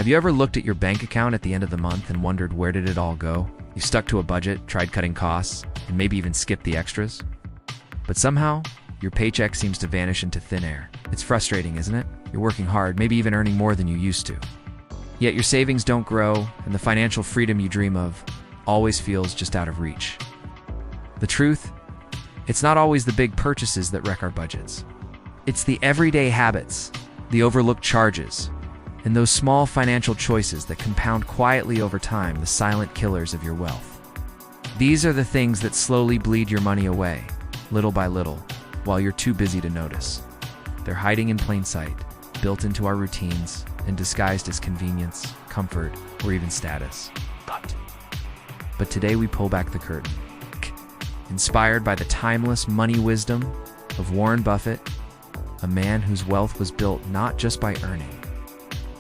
Have you ever looked at your bank account at the end of the month and wondered where did it all go? You stuck to a budget, tried cutting costs, and maybe even skipped the extras? But somehow, your paycheck seems to vanish into thin air. It's frustrating, isn't it? You're working hard, maybe even earning more than you used to. Yet your savings don't grow, and the financial freedom you dream of always feels just out of reach. The truth? It's not always the big purchases that wreck our budgets. It's the everyday habits, the overlooked charges, and those small financial choices that compound quietly over time, the silent killers of your wealth. These are the things that slowly bleed your money away, little by little, while you're too busy to notice. They're hiding in plain sight, built into our routines, and disguised as convenience, comfort, or even status. But today we pull back the curtain. Inspired by the timeless money wisdom of Warren Buffett, a man whose wealth was built not just by earning,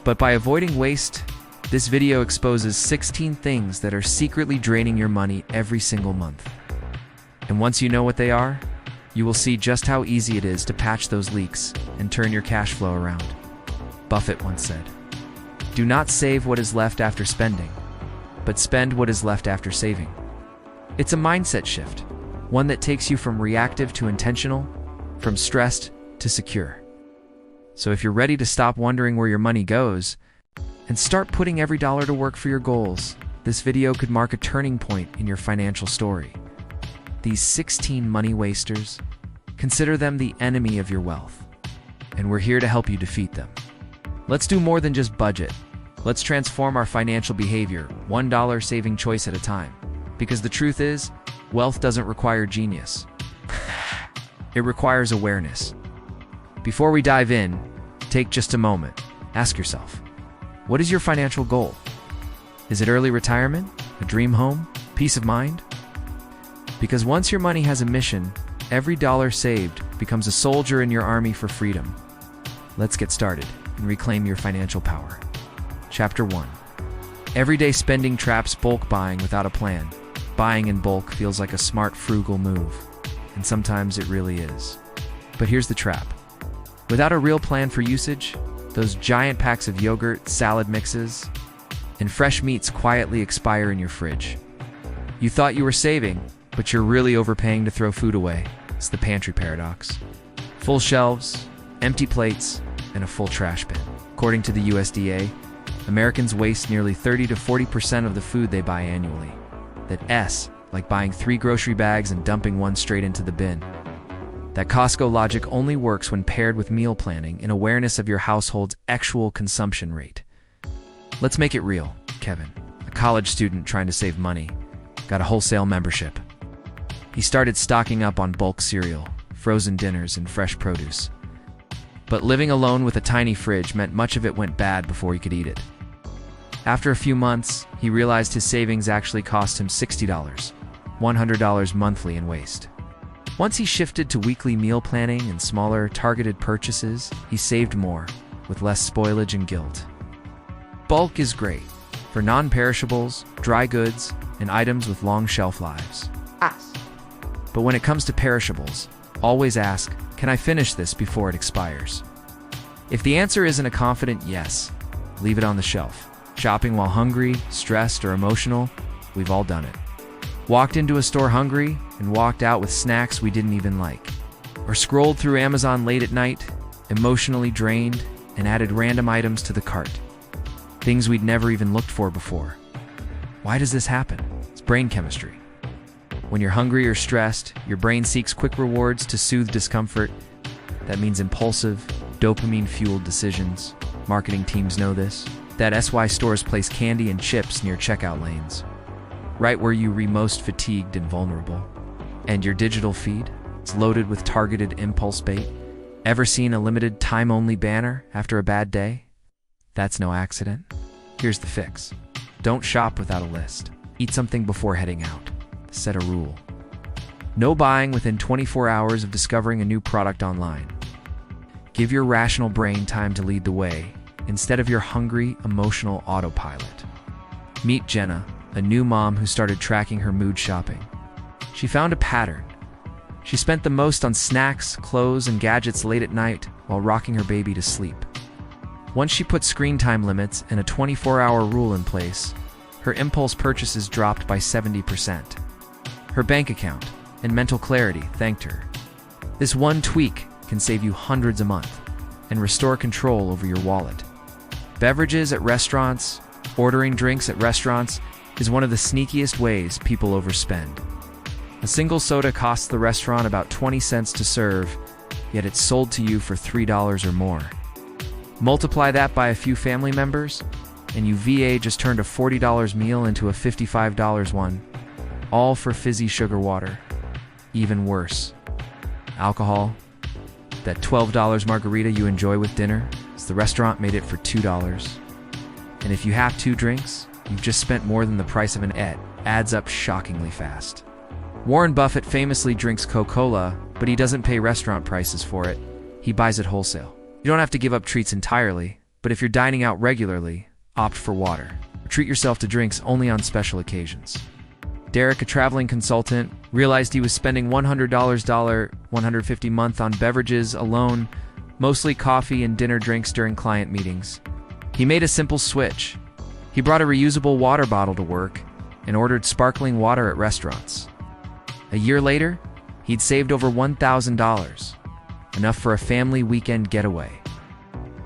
but by avoiding waste, this video exposes 16 things that are secretly draining your money every single month. And once you know what they are, you will see just how easy it is to patch those leaks and turn your cash flow around. Buffett once said, "Do not save what is left after spending, but spend what is left after saving." It's a mindset shift, one that takes you from reactive to intentional, from stressed to secure. So if you're ready to stop wondering where your money goes and start putting every dollar to work for your goals, this video could mark a turning point in your financial story. These 16 money wasters, consider them the enemy of your wealth, and we're here to help you defeat them. Let's do more than just budget. Let's transform our financial behavior, $1 saving choice at a time. Because the truth is, wealth doesn't require genius. It requires awareness. Before we dive in, take just a moment. Ask yourself, what is your financial goal? Is it early retirement? A dream home? Peace of mind? Because once your money has a mission, every dollar saved becomes a soldier in your army for freedom. Let's get started and reclaim your financial power. Chapter 1. Everyday spending traps bulk buying without a plan. Buying in bulk feels like a smart, frugal move, and sometimes it really is. But here's the trap. Without a real plan for usage, those giant packs of yogurt, salad mixes, and fresh meats quietly expire in your fridge. You thought you were saving, but you're really overpaying to throw food away. It's the pantry paradox. Full shelves, empty plates, and a full trash bin. According to the USDA, Americans waste nearly 30 to 40% of the food they buy annually. That's like buying 3 grocery bags and dumping one straight into the bin. That Costco logic only works when paired with meal planning and awareness of your household's actual consumption rate. Let's make it real. Kevin, a college student trying to save money, got a wholesale membership. He started stocking up on bulk cereal, frozen dinners, and fresh produce. But living alone with a tiny fridge meant much of it went bad before he could eat it. After a few months, he realized his savings actually cost him $60, $100 monthly in waste. Once he shifted to weekly meal planning and smaller, targeted purchases, he saved more, with less spoilage and guilt. Bulk is great for non-perishables, dry goods, and items with long shelf lives. But when it comes to perishables, always ask, can I finish this before it expires? If the answer isn't a confident yes, leave it on the shelf. Shopping while hungry, stressed, or emotional, we've all done it. Walked into a store hungry and walked out with snacks we didn't even like. Or scrolled through Amazon late at night, emotionally drained, and added random items to the cart. Things we'd never even looked for before. Why does this happen? It's brain chemistry. When you're hungry or stressed, your brain seeks quick rewards to soothe discomfort. That means impulsive, dopamine-fueled decisions. Marketing teams know this. That SY stores place candy and chips near checkout lanes, right where you are most fatigued and vulnerable. And your digital feed? It's loaded with targeted impulse bait. Ever seen a limited time-only banner after a bad day? That's no accident. Here's the fix. Don't shop without a list. Eat something before heading out. Set a rule. No buying within 24 hours of discovering a new product online. Give your rational brain time to lead the way, instead of your hungry, emotional autopilot. Meet Jenna, a new mom who started tracking her mood shopping. She found a pattern. She spent the most on snacks, clothes, and gadgets late at night while rocking her baby to sleep. Once she put screen time limits and a 24-hour rule in place, her impulse purchases dropped by 70%. Her bank account and mental clarity thanked her. This one tweak can save you hundreds a month and restore control over your wallet. Beverages at restaurants, ordering drinks at restaurants is one of the sneakiest ways people overspend. A single soda costs the restaurant about 20 cents to serve, yet it's sold to you for $3 or more. Multiply that by a few family members, and you VA just turned a $40 meal into a $55 one, all for fizzy sugar water. Even worse, alcohol. That $12 margarita you enjoy with dinner, as the restaurant made it for $2. And if you have 2 drinks, you've just spent more than the price of an et. Adds up shockingly fast. Warren Buffett famously drinks Coca-Cola, but he doesn't pay restaurant prices for it. He buys it wholesale. You don't have to give up treats entirely, but if you're dining out regularly, opt for water. Or treat yourself to drinks only on special occasions. Derek, a traveling consultant, realized he was spending $150 a month on beverages alone, mostly coffee and dinner drinks during client meetings. He made a simple switch. He brought a reusable water bottle to work and ordered sparkling water at restaurants. A year later, he'd saved over $1,000, enough for a family weekend getaway.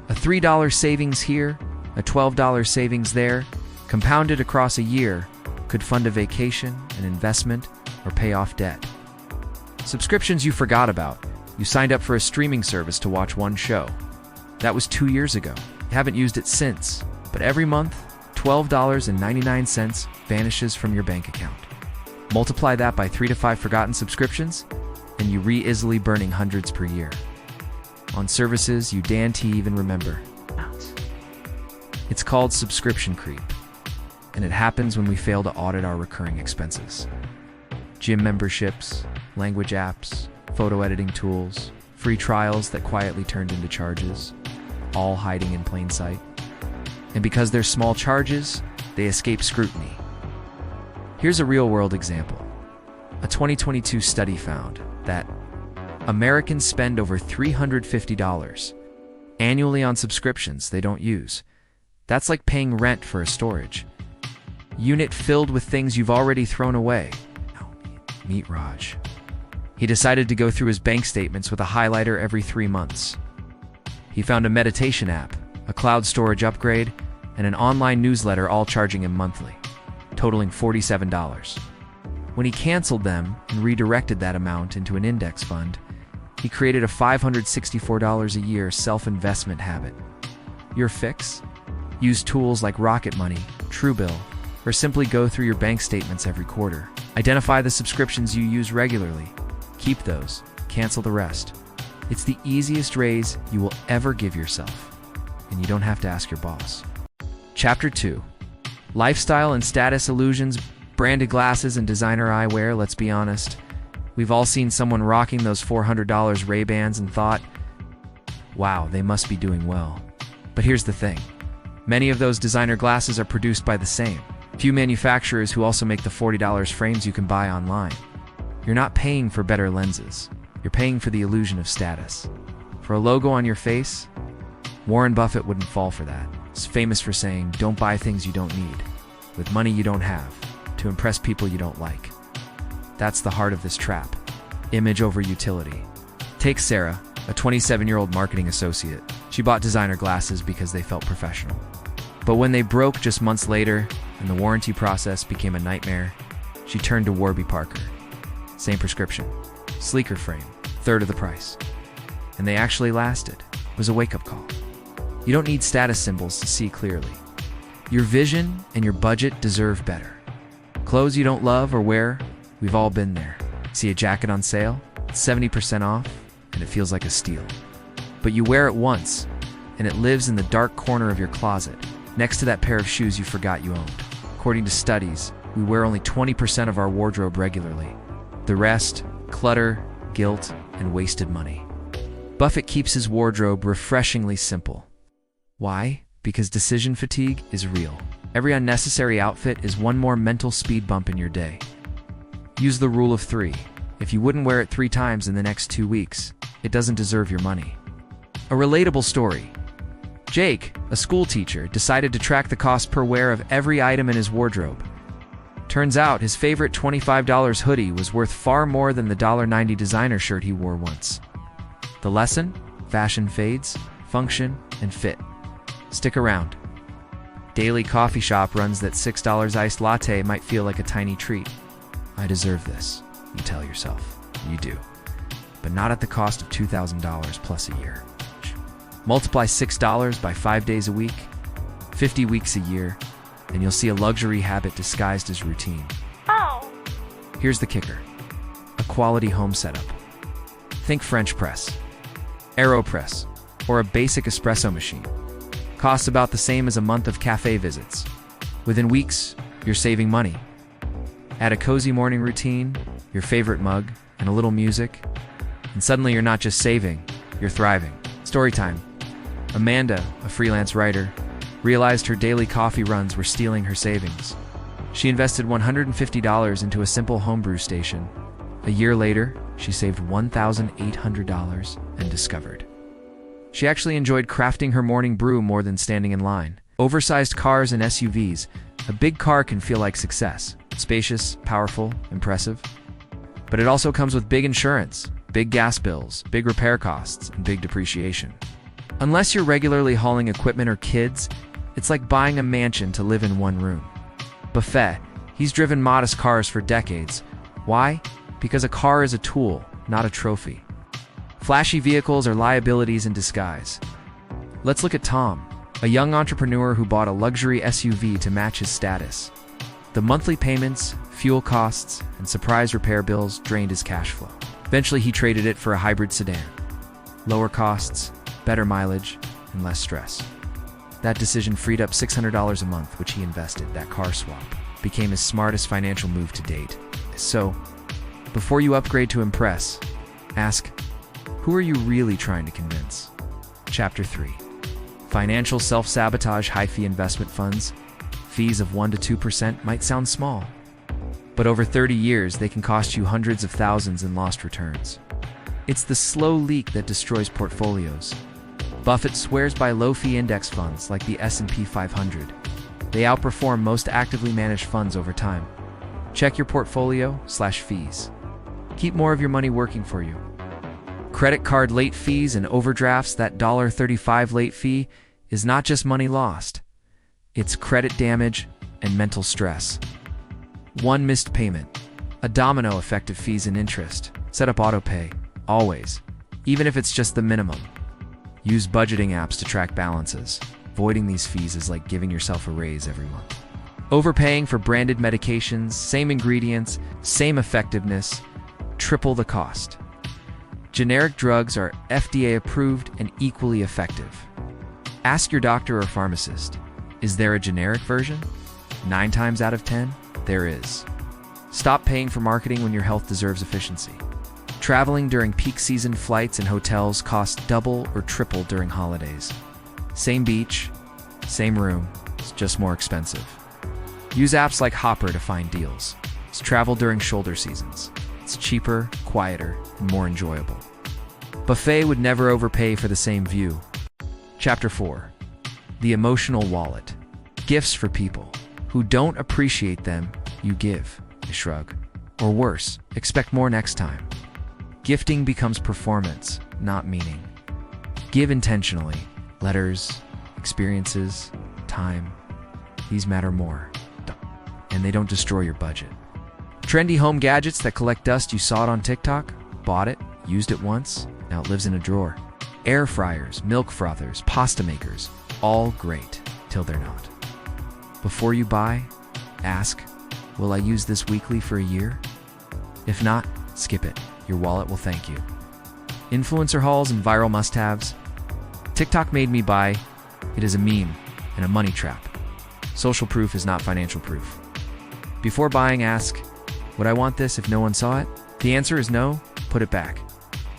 A $3 savings here, a $12 savings there, compounded across a year, could fund a vacation, an investment, or pay off debt. Subscriptions you forgot about. You signed up for a streaming service to watch one show. That was 2 years ago. You haven't used it since, but every month, $12.99 vanishes from your bank account. Multiply that by 3 to 5 forgotten subscriptions, and you easily burning hundreds per year. On services you daren't even remember. It's called subscription creep, and it happens when we fail to audit our recurring expenses. Gym memberships, language apps, photo editing tools, free trials that quietly turned into charges, all hiding in plain sight. And because they're small charges, they escape scrutiny. Here's a real-world example. A 2022 study found that Americans spend over $350 annually on subscriptions they don't use. That's like paying rent for a storage unit filled with things you've already thrown away. Meet Raj. He decided to go through his bank statements with a highlighter every 3 months. He found a meditation app, a cloud storage upgrade, and an online newsletter all charging him monthly, totaling $47. When he canceled them and redirected that amount into an index fund, he created a $564 a year self-investment habit. Your fix? Use tools like Rocket Money, Truebill, or simply go through your bank statements every quarter. Identify the subscriptions you use regularly. Keep those. Cancel the rest. It's the easiest raise you will ever give yourself, and you don't have to ask your boss. Chapter 2. Lifestyle and status illusions, branded glasses and designer eyewear. Let's be honest. We've all seen someone rocking those $400 Ray-Bans and thought, wow, they must be doing well. But here's the thing. Many of those designer glasses are produced by the same few manufacturers who also make the $40 frames you can buy online. You're not paying for better lenses. You're paying for the illusion of status. For a logo on your face, Warren Buffett wouldn't fall for that. He's famous for saying, don't buy things you don't need, with money you don't have, to impress people you don't like. That's the heart of this trap. Image over utility. Take Sarah, a 27-year-old marketing associate. She bought designer glasses because they felt professional. But when they broke just months later, and the warranty process became a nightmare, she turned to Warby Parker. Same prescription, sleeker frame, third of the price. And they actually lasted. It was a wake-up call. You don't need status symbols to see clearly. Your vision and your budget deserve better. Clothes you don't love or wear, we've all been there. See a jacket on sale? It's 70% off, and it feels like a steal. But you wear it once, and it lives in the dark corner of your closet, next to that pair of shoes you forgot you owned. According to studies, we wear only 20% of our wardrobe regularly. The rest, clutter, guilt, and wasted money. Buffett keeps his wardrobe refreshingly simple. Why? Because decision fatigue is real. Every unnecessary outfit is one more mental speed bump in your day. Use the rule of 3. If you wouldn't wear it 3 times in the next 2 weeks, it doesn't deserve your money. A relatable story. Jake, a school teacher, decided to track the cost per wear of every item in his wardrobe. Turns out his favorite $25 hoodie was worth far more than the $1.90 designer shirt he wore once. The lesson? Fashion fades, function, and fit. Stick around. Daily coffee shop runs that $6 iced latte might feel like a tiny treat. I deserve this, you tell yourself. You do. But not at the cost of $2,000 plus a year. Multiply $6 by 5 days a week, 50 weeks a year, and you'll see a luxury habit disguised as routine. Oh. Here's the kicker. A quality home setup. Think French press, AeroPress, or a basic espresso machine. Costs about the same as a month of cafe visits. Within weeks, you're saving money. Add a cozy morning routine, your favorite mug, and a little music, and suddenly you're not just saving, you're thriving. Story time. Amanda, a freelance writer, realized her daily coffee runs were stealing her savings. She invested $150 into a simple homebrew station. A year later, she saved $1,800 and discovered she actually enjoyed crafting her morning brew more than standing in line. Oversized cars and SUVs. A big car can feel like success. Spacious, powerful, impressive. But it also comes with big insurance, big gas bills, big repair costs, and big depreciation. Unless you're regularly hauling equipment or kids, it's like buying a mansion to live in one room. Buffett, he's driven modest cars for decades. Why? Because a car is a tool, not a trophy. Flashy vehicles are liabilities in disguise. Let's look at Tom, a young entrepreneur who bought a luxury SUV to match his status. The monthly payments, fuel costs, and surprise repair bills drained his cash flow. Eventually, he traded it for a hybrid sedan. Lower costs, better mileage, and less stress. That decision freed up $600 a month, which he invested. That car swap became his smartest financial move to date. So, before you upgrade to impress, ask, who are you really trying to convince? Chapter 3. Financial self-sabotage. High-fee investment funds. Fees of 1% to 2% might sound small, but over 30 years they can cost you hundreds of thousands in lost returns. It's the slow leak that destroys portfolios. Buffett swears by low-fee index funds like the S&P 500. They outperform most actively managed funds over time. Check your portfolio/fees. Keep more of your money working for you. Credit card late fees and overdrafts. That $1.35 late fee is not just money lost. It's credit damage and mental stress. One missed payment. A domino effect of fees and interest. Set up autopay, always, even if it's just the minimum. Use budgeting apps to track balances. Avoiding these fees is like giving yourself a raise every month. Overpaying for branded medications, same ingredients, same effectiveness, triple the cost. Generic drugs are FDA approved and equally effective. Ask your doctor or pharmacist, is there a generic version? 9 times out of 10, there is. Stop paying for marketing when your health deserves efficiency. Traveling during peak season. Flights and hotels cost double or triple during holidays. Same beach, same room, it's just more expensive. Use apps like Hopper to find deals. It's travel during shoulder seasons. It's cheaper, quieter, and more enjoyable. Buffet would never overpay for the same view. Chapter 4. The emotional wallet. Gifts for people who don't appreciate them, you give, they shrug. Or worse, expect more next time. Gifting becomes performance, not meaning. Give intentionally. Letters, experiences, time. These matter more. And they don't destroy your budget. Trendy home gadgets that collect dust. You saw it on TikTok, bought it, used it once, now it lives in a drawer. Air fryers, milk frothers, pasta makers, all great till they're not. Before you buy, ask, will I use this weekly for a year? If not, skip it. Your wallet will thank you. Influencer hauls and viral must-haves. TikTok made me buy. It is a meme and a money trap. Social proof is not financial proof. Before buying, ask, would I want this if no one saw it? The answer is no, put it back.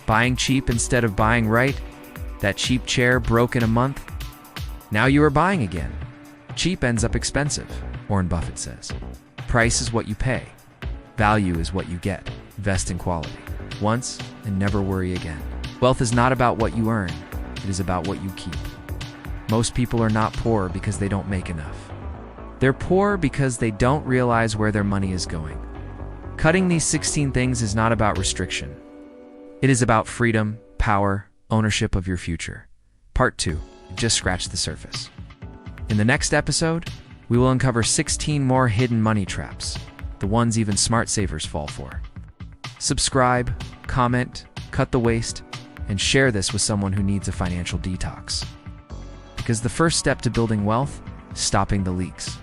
Buying cheap instead of buying right? That cheap chair broke in a month? Now you are buying again. Cheap ends up expensive, Warren Buffett says. Price is what you pay. Value is what you get. Invest in quality. Once and never worry again. Wealth is not about what you earn. It is about what you keep. Most people are not poor because they don't make enough. They're poor because they don't realize where their money is going. Cutting these 16 things is not about restriction. It is about freedom, power, ownership of your future. Part 2. Just scratch the surface. In the next episode, we will uncover 16 more hidden money traps, the ones even smart savers fall for. Subscribe, comment, cut the waste, and share this with someone who needs a financial detox. Because the first step to building wealth is stopping the leaks.